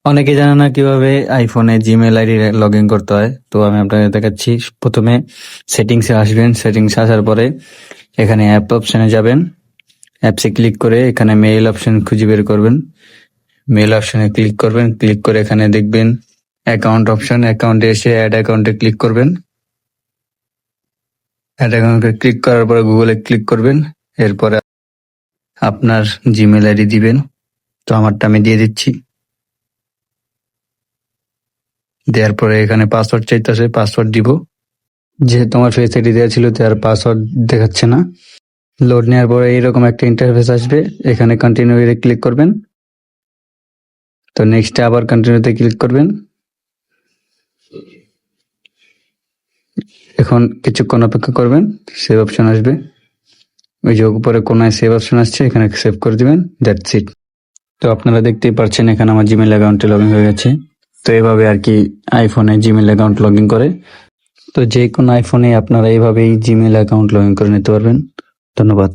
অনেকে জানে না কিভাবে আইফোনে জিমেল আইডি লগ ইন করতে হয়, তো আমি আপনাদের দেখাচ্ছি। প্রথমে সেটিংসে আসবেন, সেটিংসে আসার পরে এখানে অ্যাপ অপশানে যাবেন। অ্যাপসে ক্লিক করে এখানে মেইল অপশন খুঁজে বের করবেন। মেইল অপশানে ক্লিক করবেন, ক্লিক করে এখানে দেখবেন অ্যাকাউন্ট অপশন, অ্যাকাউন্টে এসে অ্যাড অ্যাকাউন্টে ক্লিক করবেন। অ্যাড অ্যাকাউন্টে ক্লিক করার পরে গুগলে ক্লিক করবেন। এরপরে আপনার জিমেল আইডি দিবেন, তো আমারটা আমি দিয়ে দিচ্ছি। দেওয়ার পরে এখানে পাসওয়ার্ড চাইতেছে, পাসওয়ার্ড দিব। যেহেতু আমার ফেস আইডি দেওয়া ছিল তার পাসওয়ার্ড দেখাচ্ছে না। লোড নেওয়ার পরে এইরকম একটা ইন্টারফেস আসবে, এখানে কন্টিনিউ এ ক্লিক করবেন। তো নেক্সটে আবার কন্টিনিউতে ক্লিক করবেন। এখন কিছুক্ষণ অপেক্ষা করবেন, সেভ অপশন আসবে। ওই যে উপরে কোনায় সেভ অপশন আসছে, এখানে সেভ করে দিবেন, দ্যাটস ইট। তো আপনারা দেখতেই পাচ্ছেন এখানে আমার জিমেল অ্যাকাউন্টে লগ ইন হয়ে গেছে। তো এভাবে আর কি আইফোনে জিমেল অ্যাকাউন্ট লগ ইন করে। তো যে কোনো আইফোনে আপনারা এইভাবেই জিমেল অ্যাকাউন্ট লগ ইন করে নিতে পারবেন। ধন্যবাদ।